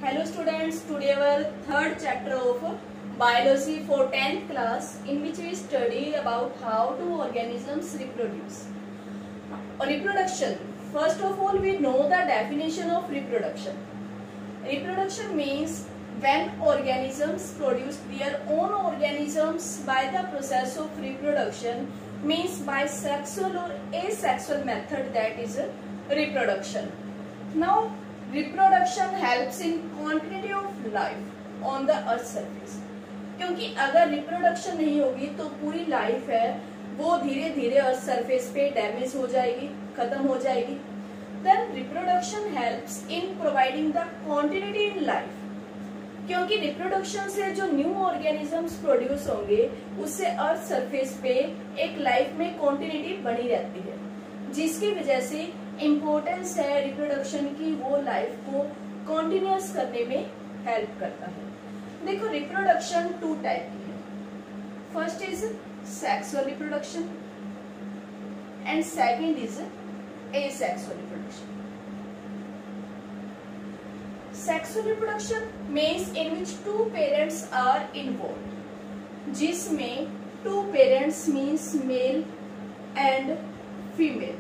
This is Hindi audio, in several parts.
Hello students, today our third chapter of biology for 10th class, in which we study about how do organisms reproduce. Reproduction. First of all, we know the definition of reproduction. Reproduction means when organisms produce their own organisms by the process of reproduction, means by sexual or asexual method, that is reproduction. Now reproduction helps in continuity of life on the earth surface, क्योंकि अगर रिप्रोडक्शन नहीं होगी तो पूरी लाइफ है वो धीरे धीरे अर्थ सरफेस पे डैमेज हो जाएगी, खत्म हो जाएगी. Then reproduction helps in providing the continuity in life, क्योंकि रिप्रोडक्शन से जो न्यू ऑर्गेनिजम्स प्रोड्यूस होंगे उससे अर्थ सरफेस पे एक लाइफ में कॉन्टिन्यूटी बनी रहती है, जिसकी वजह से इम्पोर्टेंस है रिप्रोडक्शन की, वो लाइफ को कॉन्टिन्यूअस करने में हेल्प करता है. देखो रिप्रोडक्शन टू टाइप की है. First is sexual reproduction and second is asexual reproduction. Sexual reproduction means in which two parents are involve, जिसमें two parents means male and female,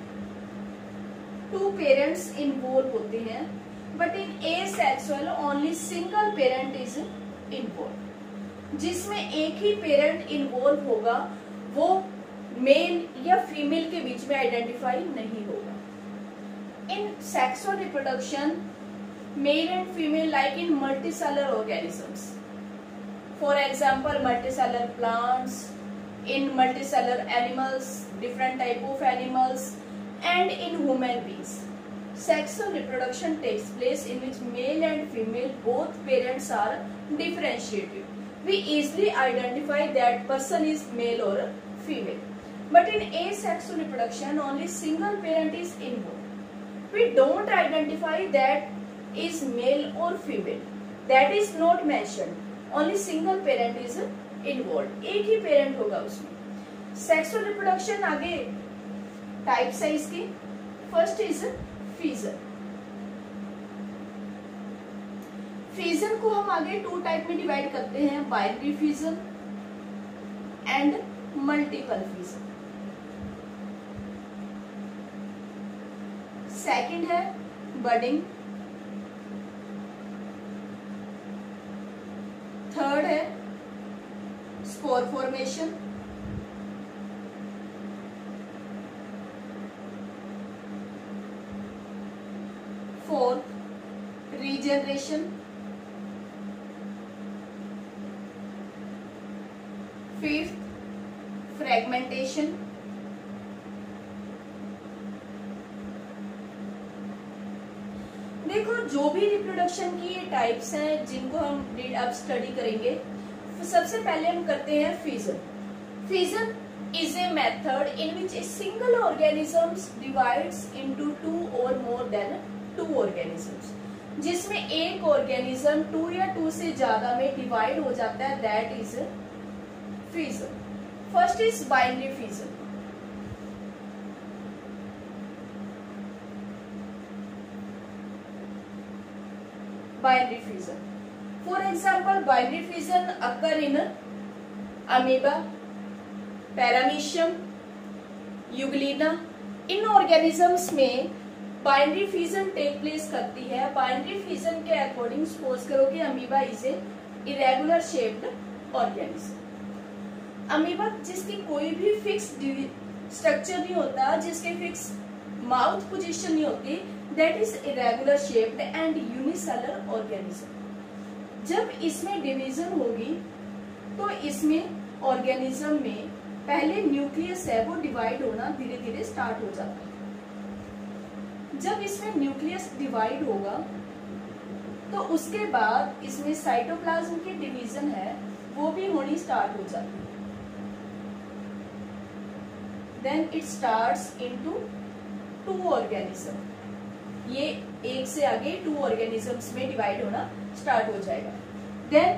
two parents involve होते हैं. But in asexual only single parent is involve, जिसमें एक ही पेरेंट इन्वॉल्व होगा, वो मेल या फीमेल के बीच में आइडेंटिफाई नहीं होगा. In sexual reproduction mail and female like in multicellular organisms, for example multicellular plants, in multicellular animals, different type of animals, and in human beings. Sexual reproduction takes place in which male and female both parents are differentiated. We easily identify that person is male or female. But in asexual reproduction only single parent is involved. We don't identify that is male or female. That is not mentioned. Only single parent is involved. एक ही parent होगा उसमें. Sexual reproduction आगे टाइप साइज की. First is fusion. फ्यूजन को हम आगे टू टाइप में डिवाइड करते हैं, binary fusion and multiple fusion. Second है बडिंग, थर्ड है spore formation, fourth regeneration, fifth fragmentation, देखो जो भी रिप्रोडक्शन की ये टाइप्स हैं जिनको हम अब स्टडी करेंगे, सबसे पहले हम करते हैं fusion. Fusion is a method in which a single organism divides into two or more than two organisms, जिसमें एक ऑर्गेनिज्म टू या टू से ज्यादा में डिवाइड हो जाता है, that is fusion. First is binary fusion. Binary fusion, for example binary fusion occur in amoeba, paramecium, Euglena. In organisms में बाइनरी फ्यूजन टेक प्लेस करती है. बाइनरी फ्यूजन के अकॉर्डिंग सपोज करो कि amoeba is a irregular shaped organism. Amoeba जिसकी कोई भी फिक्स स्ट्रक्चर नहीं होता, जिसके फिक्स माउथ पोजीशन नहीं होती, that is irregular shaped and unicellular organism. जब इसमें डिवीजन होगी तो इसमें ऑर्गेनिज्म में पहले न्यूक्लियस है वो डिवाइड होना धीरे धीरे स्टार्ट हो जाता है. जब इसमें न्यूक्लियस डिवाइड होगा तो उसके बाद इसमें साइटोप्लाज्म की डिवीजन है वो भी होनी स्टार्ट हो जाती है. Then it starts into two organism. ये एक से आगे टू ऑर्गेनिजम्स में डिवाइड होना स्टार्ट हो जाएगा. Then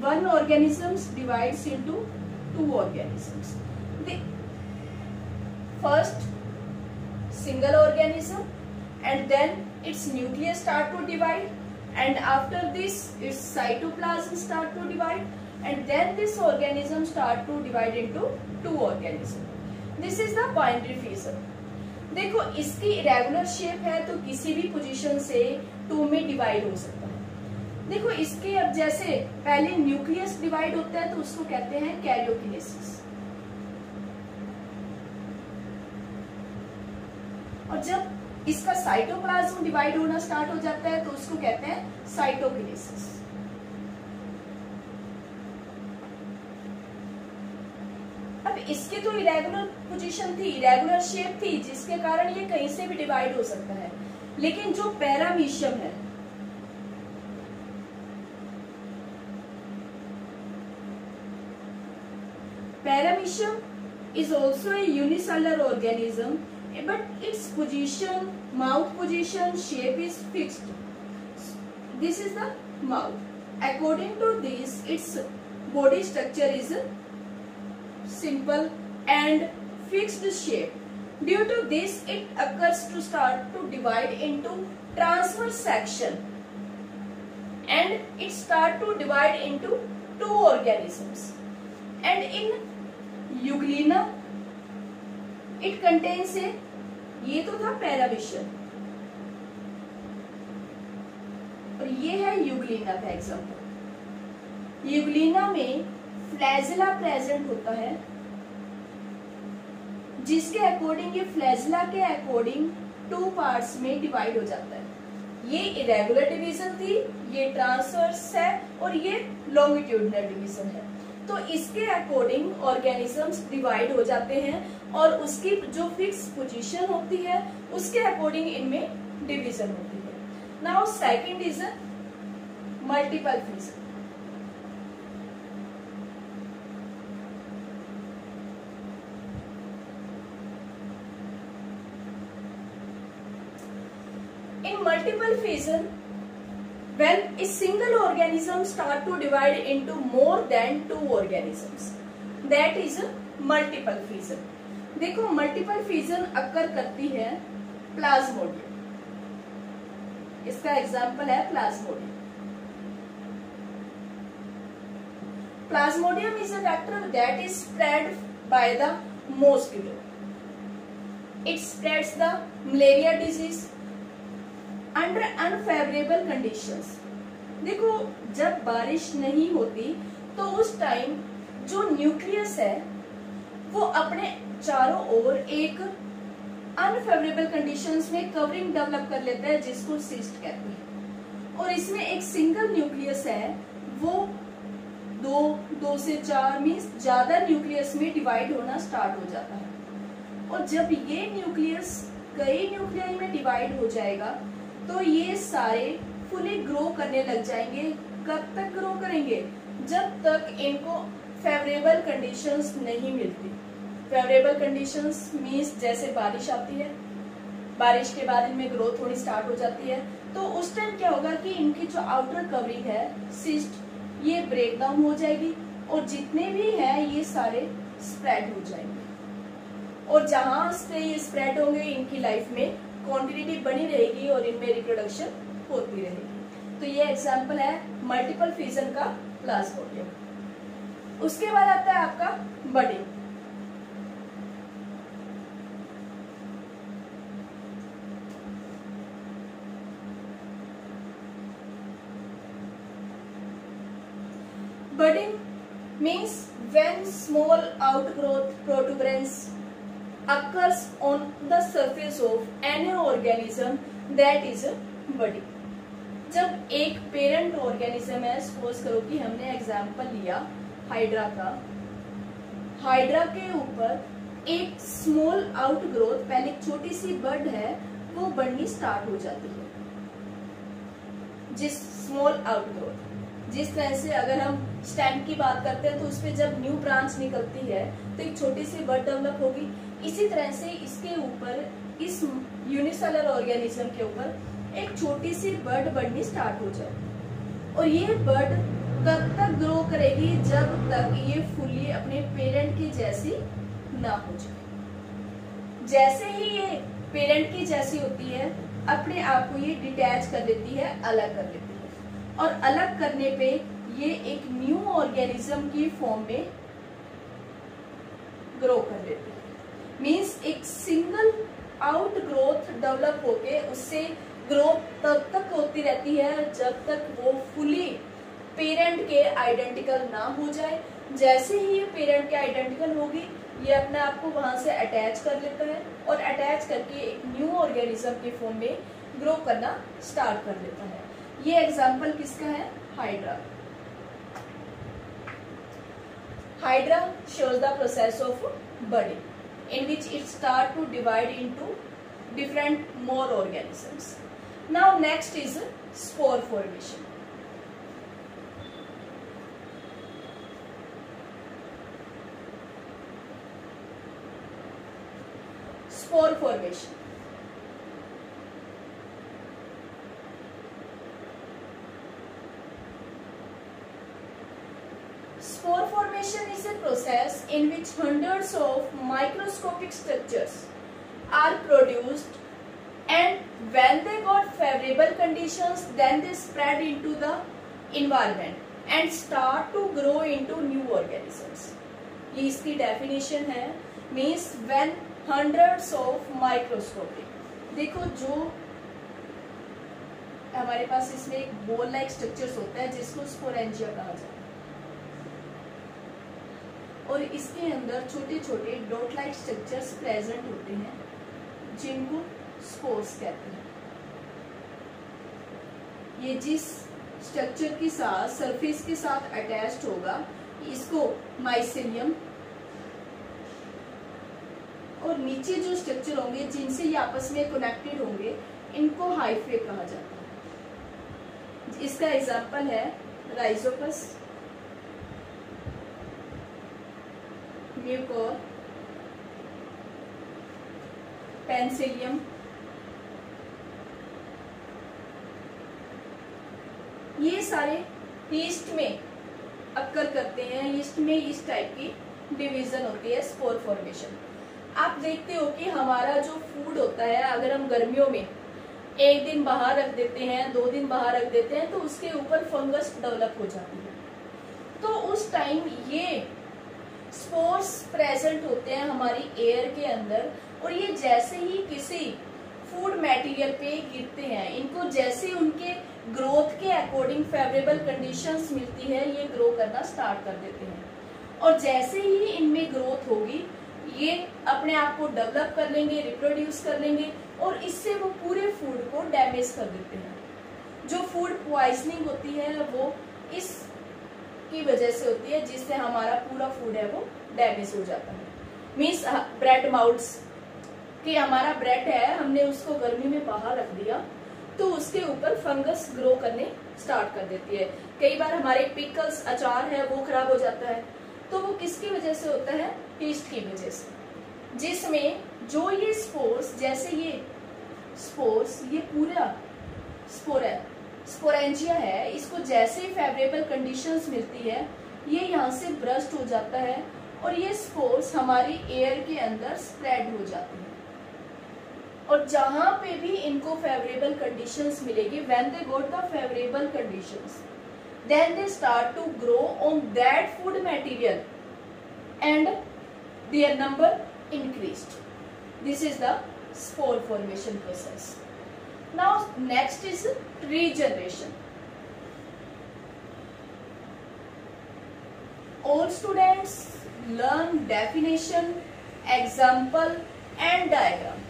one organisms divides into two organisms. The first single organism and then its nucleus start to divide and after this its cytoplasm start to divide, and then this organism start to divide into two organism. This is the binary fission. देखो इसकी इरेगुलर शेप है तो किसी भी पोजीशन से टू में डिवाइड हो सकता है। देखो इसके अब जैसे पहले न्यूक्लियस डिवाइड होता है तो उसको कहते हैं कैरियोकिनेसिस, और जब इसका साइटोप्लाज्म डिवाइड होना स्टार्ट हो जाता है तो उसको कहते हैं साइटोकिनेसिस। अब इसकी तो इरेगुलर पोजीशन थी, इरेगुलर शेप थी, जिसके कारण ये कहीं से भी डिवाइड हो सकता है, लेकिन जो पैरामीशियम है, paramecium is also a unicellular organism, but its position, mouth position, shape is fixed. This is the mouth. According to this, its body structure is simple and fixed shape. Due to this, it occurs to start to divide into transverse section, and it start to divide into two organisms. And in Euglena, it contains a, ये तो था पैरामीशियम और ये है यूग्लिना का एग्जाम्पल। यूग्लिना में फ्लैजिला प्रेजेंट होता है, जिसके अकॉर्डिंग ये फ्लैजिला के अकॉर्डिंग टू पार्ट्स में डिवाइड हो जाता है। ये इरेगुलर डिवीजन थी, ये ट्रांसवर्स है और ये लॉन्गिट्यूडिनल डिवीजन है। तो इसके अकॉर्डिंग ऑर्गेनिजम्स डिवाइड हो जाते हैं और उसकी जो फिक्स पोजीशन होती है उसके अकॉर्डिंग इनमें डिवीजन होती है। Now second is multiple fission. In multiple fission, when a single organism start to divide into more than two organisms, that is multiple fission. देखो मल्टीपल फिजन अक्कर करती है प्लाज्मोडियम, इसका एग्जाम्पल है Plasmodium. Plasmodium is a vector that is spread by the mosquito. It spreads the malaria disease under unfavourable conditions. देखो जब बारिश नहीं होती तो उस टाइम जो न्यूक्लियस है वो अपने चारों ओर एक अनफेवरेबल कंडीशंस में कवरिंग डेवलप कर लेता है, जिसको सिस्ट कहते हैं। और इसमें एक सिंगल न्यूक्लियस है, वो दो से चार मीन्स ज्यादा न्यूक्लियस में डिवाइड होना स्टार्ट हो जाता है। और जब ये न्यूक्लियस कई न्यूक्लियाई में डिवाइड हो जाएगा तो ये सारे फुली ग्रो करने लग जाएंगे। कब तक ग्रो करेंगे? जब तक इनको फेवरेबल कंडीशंस नहीं मिलती। फेवरेबल कंडीशंस मीन्स जैसे बारिश आती है, बारिश के बाद इनमें ग्रोथ होनी स्टार्ट हो जाती है, तो उस टाइम क्या होगा कि इनकी जो आउटर कवरिंग है सिस्ट, ये ब्रेक डाउन हो जाएगी और जितने भी हैं ये सारे स्प्रेड हो जाएंगे। और जहां से ये स्प्रेड होंगे इनकी लाइफ में क्वांटिटी बनी रहेगी और इनमें रिप्रोडक्शन होती रहेगी। तो ये एग्जांपल है मल्टीपल फिजन का प्लाज्मोडियम। उसके बाद आता है आपका budding. Budding means when small outgrowth protuberance occurs on the surface of any organism, that is budding. जब एक पेरेंट ऑर्गेनिज्म है, सपोज करो कि हमने एग्जांपल लिया हाइड्रा का, हाइड्रा के ऊपर एक स्मॉल आउटग्रोथ, पहले एक छोटी सी बड है वो बननी स्टार्ट हो जाती है। जिस स्मॉल आउटग्रोथ, जिस तरह से अगर हम स्टेम की बात करते हैं तो उसपे जब न्यू ब्रांच निकलती है तो एक छोटी सी बड डेवलप होगी, इसी तरह से इसके ऊपर, इस यूनिसेलुलर ऑर्गेनिज्म के ऊपर एक छोटी सी बड बननी स्टार्ट हो जाए। और ये बड कब तक ग्रो करेगी? जब तक ये फुली अपने पेरेंट की जैसी ना हो जाए। जैसे ही ये पेरेंट की जैसी होती है, अपने आप को ये डिटैच कर लेती है, अलग कर लेती है। और अलग करने पे ये एक न्यू ऑर्गेनिज्म की फॉर्म में ग्रो कर लेते हैं। मीन्स एक सिंगल आउट ग्रोथ डेवलप होके उससे ग्रोथ तब तक होती रहती है जब तक वो फुली पेरेंट के आइडेंटिकल ना हो जाए। जैसे ही ये पेरेंट के आइडेंटिकल होगी ये अपने आप को वहां से अटैच कर लेता है और अटैच करके एक न्यू ऑर्गेनिज्म की फॉर्म में ग्रो करना स्टार्ट कर देता है। ये एग्जांपल किसका है? Hydra. Hydra shows the process of budding, in which it start to divide into different more organisms. Now next is spore formation. Spore formation. Spore formation is a process in which hundreds of microscopic structures are produced, and when they got favorable conditions, then they spread into the environment and start to grow into new organisms. ये इसकी definition है। Means when hundreds of microscopic, देखो जो हमारे पास इसमें एक बॉल लाइक स्ट्रक्चर्स होता है जिसको स्पोरेंजिया कहा जाता है, और इसके अंदर छोटे छोटे डॉट लाइक स्ट्रक्चर्स प्रेजेंट होते हैं जिनको स्पोर्स कहते हैं। ये जिस स्ट्रक्चर के साथ सरफेस के साथ अटैच्ड होगा इसको माइसेलियम, और नीचे जो स्ट्रक्चर होंगे जिनसे ये आपस में कनेक्टेड होंगे इनको हाइफे कहा जाता है। इसका एग्जांपल है राइजोपस, म्यूकोर, पेंसिलियम। ये सारे ईस्ट में अक्कर करते हैं। ईस्ट में इस टाइप की डिवीजन होती है स्पोर फॉर्मेशन। आप देखते हो कि हमारा जो फूड होता है अगर हम गर्मियों में एक दिन बाहर रख देते हैं, 2 दिन बाहर रख देते हैं तो उसके ऊपर फंगस डेवलप हो जाती है। तो उस टाइम ये स्पोर्स प्रेजेंट होते हैं हमारी एयर के अंदर, और ये जैसे ही किसी फूड मटेरियल पे गिरते हैं, इनको जैसे उनके ग्रोथ के अकॉर्डिंग फेवरेबल कंडीशंस मिलती है ये ग्रो करना स्टार्ट कर देते हैं, और जैसे ही इनमें ग्रोथ होगी ये अपने आप को डेवलप कर लेंगे, रिप्रोड्यूस कर लेंगे, और इससे वो पूरे फूड को डैमेज कर देते हैं। जो फूड पॉइजनिंग होती है वो इस की वजह से होती है जिससे हमारा पूरा फूड है वो डैमेज हो जाता है। मीन्स ब्रेड माउट्स कि हमारा ब्रेड है हमने उसको गर्मी में बाहर रख दिया तो उसके ऊपर फंगस ग्रो करने स्टार्ट कर देती है। कई बार हमारे पिकल्स अचार है वो खराब हो जाता है, तो वो किसकी वजह से होता है? ईस्ट की वजह से, जिसमें जो ये स्पोर्स, जैसे ये स्पोर्स, ये पूरा स्पोरेंजिया है, इसको जैसे फेवरेबल कंडीशंस मिलती है ये यहाँ से ब्रस्ट हो जाता है और ये स्पोर्स हमारी एयर के अंदर स्प्रेड हो जाती है, और जहां पे भी इनको फेवरेबल कंडीशंस मिलेगी, when they got the favourable conditions, then they start to grow on that food material and their number increased. This is the spore formation process. Now next is regeneration. All students learn definition, example and diagram.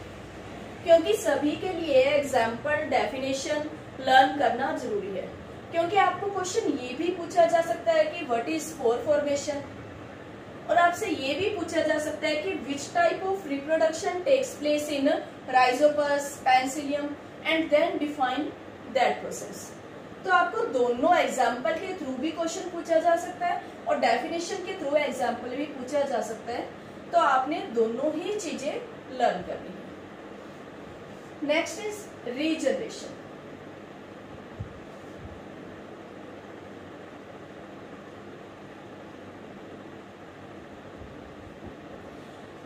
क्योंकि सभी के लिए एग्जाम्पल, डेफिनेशन लर्न करना जरूरी है, क्योंकि आपको क्वेश्चन ये भी पूछा जा सकता है कि व्हाट इज स्पोर फॉर्मेशन, और आपसे ये भी पूछा जा सकता है कि which type of reproduction takes place in rhizopus, penicillium, and then define that process. तो आपको दोनों एग्जाम्पल के थ्रू भी क्वेश्चन पूछा जा सकता है और डेफिनेशन के थ्रू एग्जाम्पल भी पूछा जा सकता है, तो आपने दोनों ही चीजें लर्न करनी है। Next is regeneration.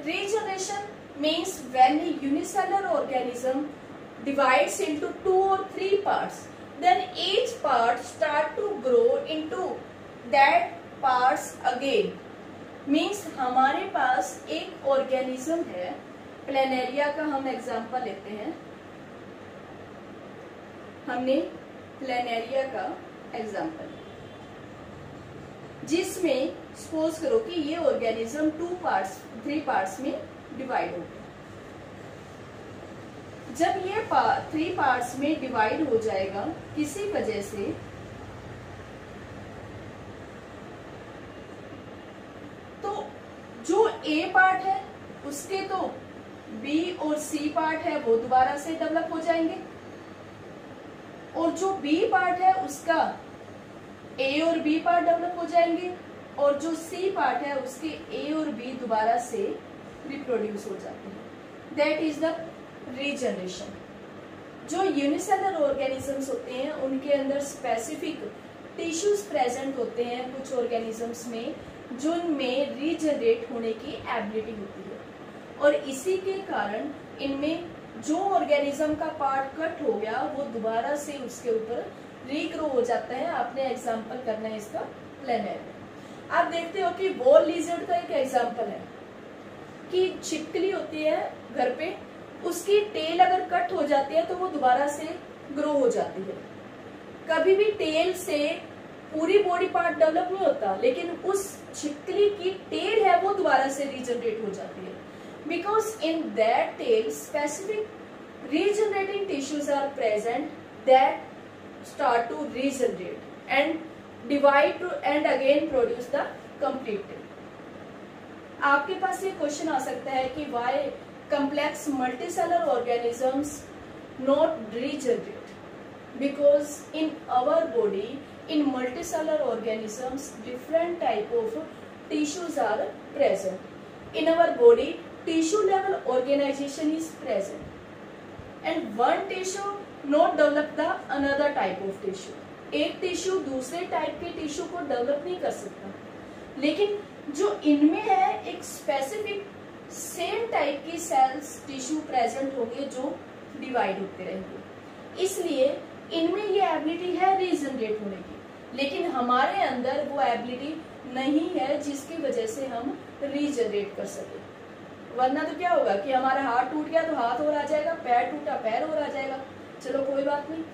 Regeneration means when a unicellular organism divides into 2 or 3 parts then each part start to grow into that parts again. Means हमारे पास एक ऑर्गेनिज्म है, प्लेनेरिया का हम एग्जांपल लेते हैं। हमने प्लेनेरिया का एग्जांपल, जिसमें सपोज करो कि ये ऑर्गेनिज्म 3 पार्ट्स में डिवाइड हो गया। जब ये 3 पार्ट्स में डिवाइड हो जाएगा किसी वजह से, तो जो ए पार्ट है उसके तो बी और सी पार्ट है वो दोबारा से डेवलप हो जाएंगे, और जो बी पार्ट है उसका ए और बी पार्ट डेवलप हो जाएंगे, और जो सी पार्ट है उसके ए और बी दोबारा से रिप्रोड्यूस हो जाते हैं। That is the regeneration. जो यूनिसेलर ऑर्गेनिजम्स होते हैं उनके अंदर स्पेसिफिक टिश्यूज प्रेजेंट होते हैं कुछ ऑर्गेनिजम्स में, जिनमें रीजनरेट होने की एबिलिटी होती है, और इसी के कारण इनमें जो ऑर्गेनिज्म का पार्ट कट हो गया वो दोबारा से उसके ऊपर रीग्रो हो जाता है। आपने एग्जांपल करना है इसका प्लेनेरिया। आप देखते हो कि वॉल लिजर्ड का एक एग्जांपल है कि छिपकली होती है घर पे, उसकी टेल अगर कट हो जाती है तो वो दोबारा से ग्रो हो जाती है। कभी भी टेल से पूरी बॉडी पार्ट डेवलप नहीं होता, लेकिन उस छिपकली की टेल है वो दोबारा से रीजनरेट हो जाती है, because in that tail specific regenerating tissues are present that start to regenerate and divide to and again produce the complete tail. आपके पास ये क्वेश्चन आ सकता है कि why complex multicellular organisms not regenerate? Because in our body, in multicellular organisms, different type of tissues are present. In our body, tissue level organization is present, and one tissue not develop the another type of tissue. एक टिश्यू दूसरे टाइप के टिश्यू को डेवलप नहीं कर सकता, लेकिन जो इनमें है एक स्पेसिफिक सेम टाइप की सेल्स टिश्यू प्रेजेंट होंगे जो डिवाइड होते रहेंगे। इसलिए इनमें ये एबिलिटी है रीजनरेट होने की, लेकिन हमारे अंदर वो एबिलिटी नहीं है जिसकी वजह से हम रीजनरेट कर सके। वरना तो क्या होगा कि हमारा हाथ टूट गया तो हाथ और आ जाएगा, पैर टूटा पैर और आ जाएगा, चलो कोई बात नहीं,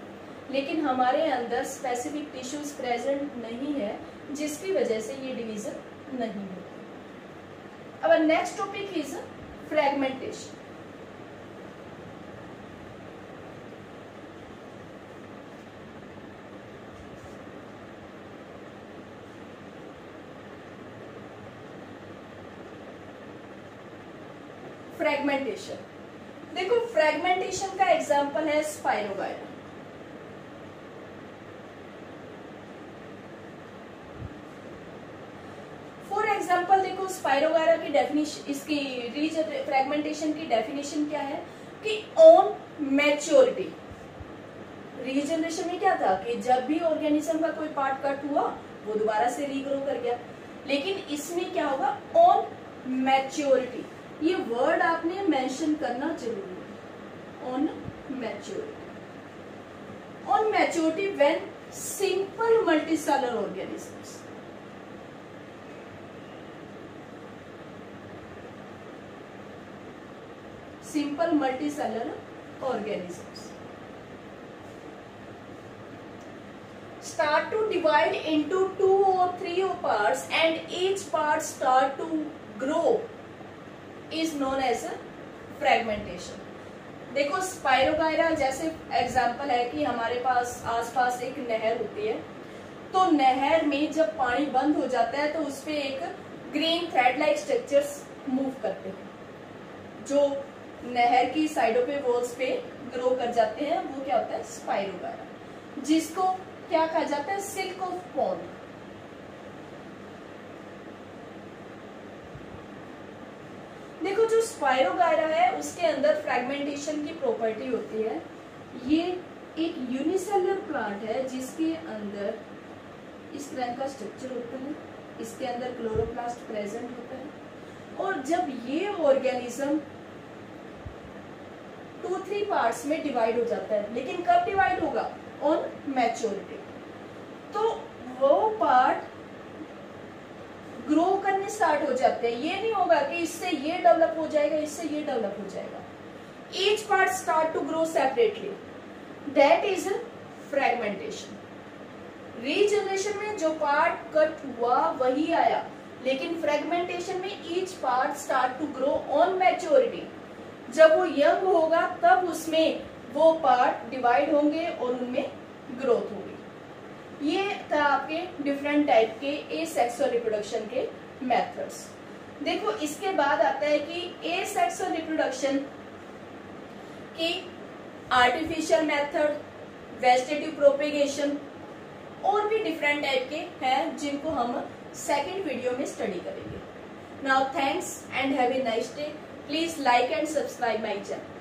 लेकिन हमारे अंदर स्पेसिफिक टिश्यूज प्रेजेंट नहीं है जिसकी वजह से ये डिवीजन नहीं होती। Our next topic is fragmentation. Fragmentation, देखो फ्रेगमेंटेशन का एग्जांपल है स्पाइरोगायरा। एग्जाम्पल देखो स्पाइरोगायरा की डेफिनेशन, इसकी फ्रेगमेंटेशन की डेफिनेशन क्या है कि ऑन मैच्योरिटी। रीजनरेशन में क्या था कि जब भी ऑर्गेनिज्म का कोई पार्ट कट हुआ वो दोबारा से रीग्रो कर गया, लेकिन इसमें क्या होगा ऑन मैच्योरिटी। ये वर्ड आपने मेंशन करना जरूरी है, on maturity. On maturity when simple multicellular organisms, simple multicellular organisms start to divide into 2 or 3 parts and each part start to grow is known as fragmentation. देखो स्पाइरोगायरा जैसे एग्जांपल है कि हमारे पास आसपास एक नहर होती है, तो नहर में जब पानी बंद हो जाता है तो उसपे एक green thread like structures move करते हैं जो नहर की साइडों पे वॉल्स पे ग्रो कर जाते हैं। वो क्या होता है स्पाइरोगायरा, जिसको क्या कहा जाता है सिल्क ऑफ पॉन्ड। देखो जो स्पाइरोगायरा है उसके अंदर फ्रेगमेंटेशन की प्रॉपर्टी होती है। ये एक यूनिसेलुलर प्लांट है जिसके अंदर इस तरह का स्ट्रक्चर होता है, इसके अंदर क्लोरोप्लास्ट प्रेजेंट होता है, और जब ये ऑर्गेनिज्म 2-3 पार्ट्स में डिवाइड हो जाता है, लेकिन कब डिवाइड होगा? On maturity. तो वो पार्ट ग्रो करने स्टार्ट हो जाते हैं। ये नहीं होगा कि इससे ये डेवलप हो जाएगा, इससे ये डेवलप हो जाएगा। Each part start to grow separately, that is fragmentation. Regeneration में जो पार्ट कट हुआ वही आया, लेकिन फ्रेगमेंटेशन में each part start to grow on maturity. जब वो यंग होगा तब उसमें वो पार्ट डिवाइड होंगे और उनमें ग्रोथ होगी। ये था आपके डिफरेंट टाइप के एसेक्सुअल रिप्रोडक्शन के मेथड्स। देखो इसके बाद आता है कि एसेक्सुअल रिप्रोडक्शन की आर्टिफिशियल मेथड, वेजिटेटिव प्रोपेगेशन और भी डिफरेंट टाइप के हैं जिनको हम सेकेंड वीडियो में स्टडी करेंगे। Now thanks and have a nice day. Please like and subscribe my channel.